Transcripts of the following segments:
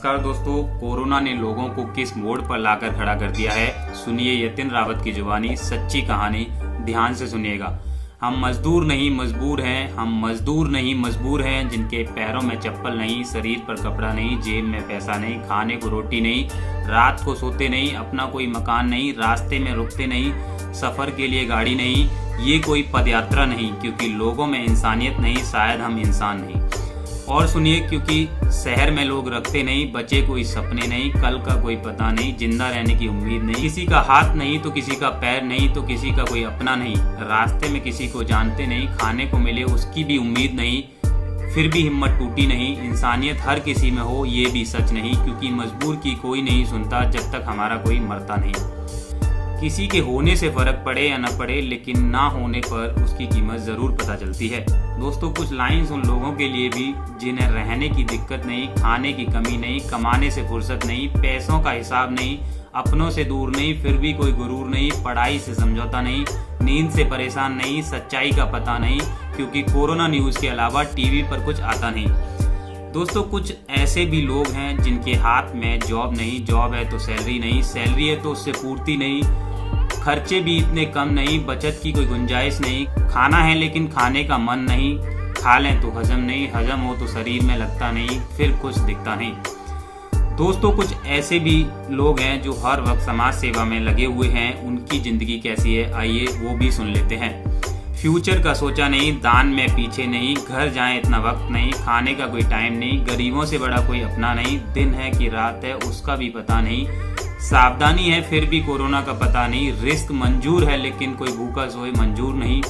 नमस्कार दोस्तों, कोरोना ने लोगों को किस मोड़ पर लाकर खड़ा कर दिया है। सुनिए यतिन रावत की जुबानी, सच्ची कहानी। ध्यान से सुनिएगा। हम मजदूर नहीं मजबूर हैं, हम मजदूर नहीं मजबूर हैं, जिनके पैरों में चप्पल नहीं, शरीर पर कपड़ा नहीं, जेब में पैसा नहीं, खाने को रोटी नहीं, रात को सोते नहीं, अपना कोई मकान नहीं, रास्ते में रुकते नहीं, सफर के लिए गाड़ी नहीं। ये कोई पदयात्रा नहीं, क्योंकि लोगों में इंसानियत नहीं, शायद हम इंसान नहीं। और सुनिए, क्योंकि शहर में लोग रखते नहीं, बचे कोई सपने नहीं, कल का कोई पता नहीं, जिंदा रहने की उम्मीद नहीं, किसी का हाथ नहीं तो किसी का पैर नहीं, तो किसी का कोई अपना नहीं, रास्ते में किसी को जानते नहीं, खाने को मिले उसकी भी उम्मीद नहीं, फिर भी हिम्मत टूटी नहीं। इंसानियत हर किसी में हो ये भी सच नहीं, क्योंकि मजबूर की कोई नहीं सुनता जब तक हमारा कोई मरता नहीं। किसी के होने से फर्क पड़े या न पड़े, लेकिन ना होने पर उसकी कीमत जरूर पता चलती है। दोस्तों, कुछ लाइंस उन लोगों के लिए भी जिन्हें रहने की दिक्कत नहीं, खाने की कमी नहीं, कमाने से फुर्सत नहीं, पैसों का हिसाब नहीं, अपनों से दूर नहीं, फिर भी कोई गुरूर नहीं, पढ़ाई से समझौता नहीं, नींद से परेशान नहीं, सच्चाई का पता नहीं, क्योंकि कोरोना न्यूज के अलावा टीवी पर कुछ आता नहीं। दोस्तों, कुछ ऐसे भी लोग हैं जिनके हाथ में जॉब नहीं, जॉब है तो सैलरी नहीं, सैलरी है तो उससे पूर्ति नहीं, खर्चे भी इतने कम नहीं, बचत की कोई गुंजाइश नहीं, खाना है लेकिन खाने का मन नहीं, खा लें तो हजम नहीं, हजम हो तो शरीर में लगता नहीं, फिर कुछ दिखता नहीं। दोस्तों, कुछ ऐसे भी लोग हैं जो हर वक्त समाज सेवा में लगे हुए हैं। उनकी जिंदगी कैसी है, आइए वो भी सुन लेते हैं। फ्यूचर का सोचा नहीं, दान में पीछे नहीं, घर जाएं इतना वक्त नहीं, खाने का कोई टाइम नहीं, गरीबों से बड़ा कोई अपना नहीं, दिन है कि रात है उसका भी पता नहीं, सावधानी है फिर भी कोरोना का पता नहीं, रिस्क मंजूर है लेकिन कोई भूखा सोए मंजूर नहीं।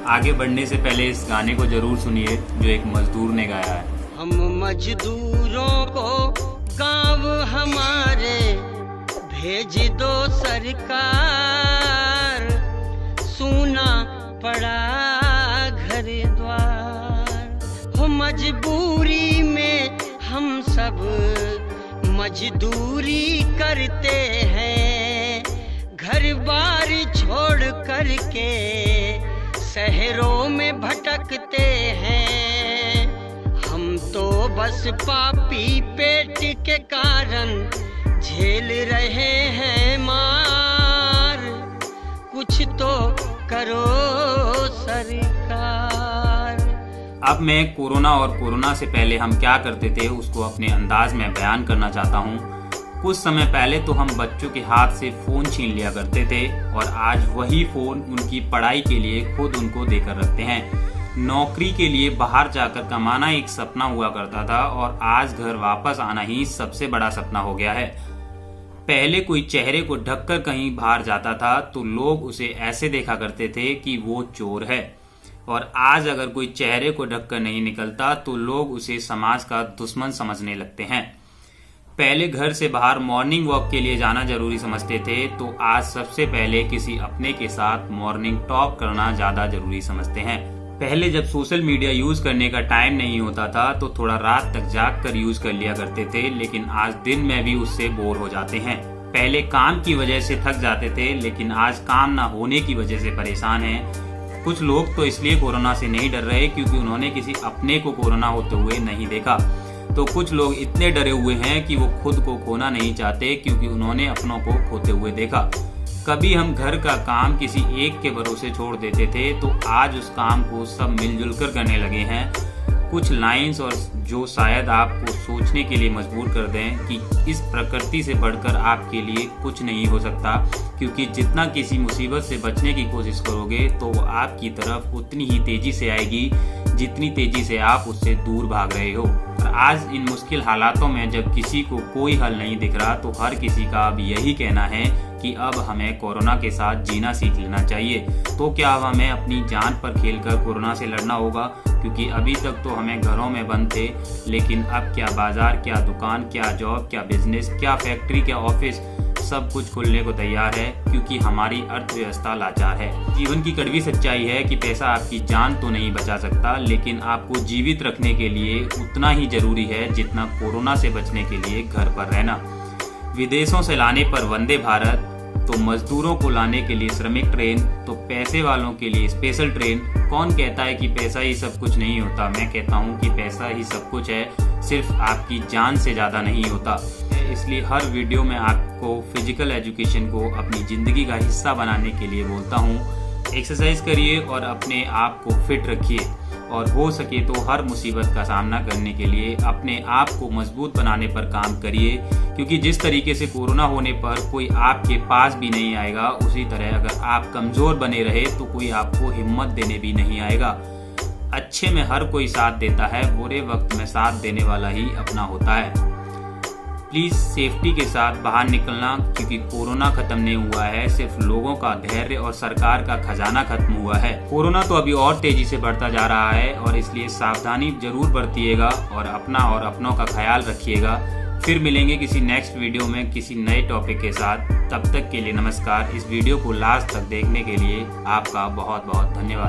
आगे बढ़ने से पहले इस गाने को जरूर सुनिए जो एक मजदूर ने गाया है। हम मजदूरों को गांव हमारे भेज दो सरकार, सूना पड़ा घर द्वार। हो मजबूरी में हम सब मजदूरी करते हैं, घर बार छोड़ कर के शहरों में भटकते हैं। हम तो बस पापी पेट के कारण झेल रहे हैं मार, कुछ तो करो सरकार। अब मैं कोरोना और कोरोना से पहले हम क्या करते थे उसको अपने अंदाज में बयान करना चाहता हूँ। कुछ समय पहले तो हम बच्चों के हाथ से फोन छीन लिया करते थे, और आज वही फोन उनकी पढ़ाई के लिए खुद उनको देकर रखते हैं। नौकरी के लिए बाहर जाकर कमाना एक सपना हुआ करता था, और आज घर वापस आना ही सबसे बड़ा सपना हो गया है। पहले कोई चेहरे को ढककर कहीं बाहर जाता था तो लोग उसे ऐसे देखा करते थे कि वो चोर है, और आज अगर कोई चेहरे को ढककर नहीं निकलता तो लोग उसे समाज का दुश्मन समझने लगते हैं। पहले घर से बाहर मॉर्निंग वॉक के लिए जाना जरूरी समझते थे, तो आज सबसे पहले किसी अपने के साथ मॉर्निंग टॉक करना ज्यादा जरूरी समझते हैं। पहले जब सोशल मीडिया यूज करने का टाइम नहीं होता था तो थोड़ा रात तक जाग कर यूज कर लिया करते थे, लेकिन आज दिन में भी उससे बोर हो जाते हैं। पहले काम की वजह से थक जाते थे, लेकिन आज काम ना होने की वजह से परेशान हैं। कुछ लोग तो इसलिए कोरोना से नहीं डर रहे क्योंकि उन्होंने किसी अपने को कोरोना होते हुए नहीं देखा, तो कुछ लोग इतने डरे हुए हैं कि वो खुद को खोना नहीं चाहते क्योंकि उन्होंने अपनों को खोते हुए देखा। कभी हम घर का काम किसी एक के भरोसे छोड़ देते थे, तो आज उस काम को सब मिलजुल कर करने लगे हैं। कुछ लाइंस और जो शायद आपको सोचने के लिए मजबूर कर दें कि इस प्रकृति से बढ़कर आपके लिए कुछ नहीं हो सकता, क्योंकि जितना किसी मुसीबत से बचने की कोशिश करोगे तो वो आपकी तरफ उतनी ही तेजी से आएगी जितनी तेजी से आप उससे दूर भाग रहे हो। और आज इन मुश्किल हालातों में जब किसी को कोई हल नहीं दिख रहा, तो हर किसी का अब यही कहना है कि अब हमें कोरोना के साथ जीना सीख लेना चाहिए। तो क्या अब हमें अपनी जान पर खेलकर कोरोना से लड़ना होगा? क्योंकि अभी तक तो हमें घरों में बंद थे, लेकिन अब क्या बाजार, क्या दुकान, क्या जॉब, क्या बिजनेस, क्या फैक्ट्री, क्या ऑफिस, सब कुछ खुलने को तैयार है, क्योंकि हमारी अर्थव्यवस्था लाचार है। जीवन की कड़वी सच्चाई है कि पैसा आपकी जान तो नहीं बचा सकता, लेकिन आपको जीवित रखने के लिए उतना ही जरूरी है जितना कोरोना से बचने के लिए घर पर रहना। विदेशों से लाने पर वंदे भारत, तो मजदूरों को लाने के लिए श्रमिक ट्रेन, तो पैसे वालों के लिए स्पेशल ट्रेन। कौन कहता है कि पैसा ही सब कुछ नहीं होता? मैं कहता हूँ कि पैसा ही सब कुछ है, सिर्फ आपकी जान से ज्यादा नहीं होता। इसलिए हर वीडियो में आपको फिजिकल एजुकेशन को अपनी जिंदगी का हिस्सा बनाने के लिए बोलता हूँ। एक्सरसाइज करिए और अपने आप को फिट रखिए, और हो सके तो हर मुसीबत का सामना करने के लिए अपने आप को मजबूत बनाने पर काम करिए, क्योंकि जिस तरीके से कोरोना होने पर कोई आपके पास भी नहीं आएगा, उसी तरह अगर आप कमजोर बने रहे तो कोई आपको हिम्मत देने भी नहीं आएगा। अच्छे में हर कोई साथ देता है, बुरे वक्त में साथ देने वाला ही अपना होता है। प्लीज सेफ्टी के साथ बाहर निकलना, क्योंकि कोरोना खत्म नहीं हुआ है, सिर्फ लोगों का धैर्य और सरकार का खजाना खत्म हुआ है। कोरोना तो अभी और तेजी से बढ़ता जा रहा है, और इसलिए सावधानी जरूर बरतिएगा और अपना और अपनों का ख्याल रखिएगा। फिर मिलेंगे किसी नेक्स्ट वीडियो में किसी नए टॉपिक के साथ। तब तक के लिए नमस्कार। इस वीडियो को लास्ट तक देखने के लिए आपका बहुत बहुत धन्यवाद।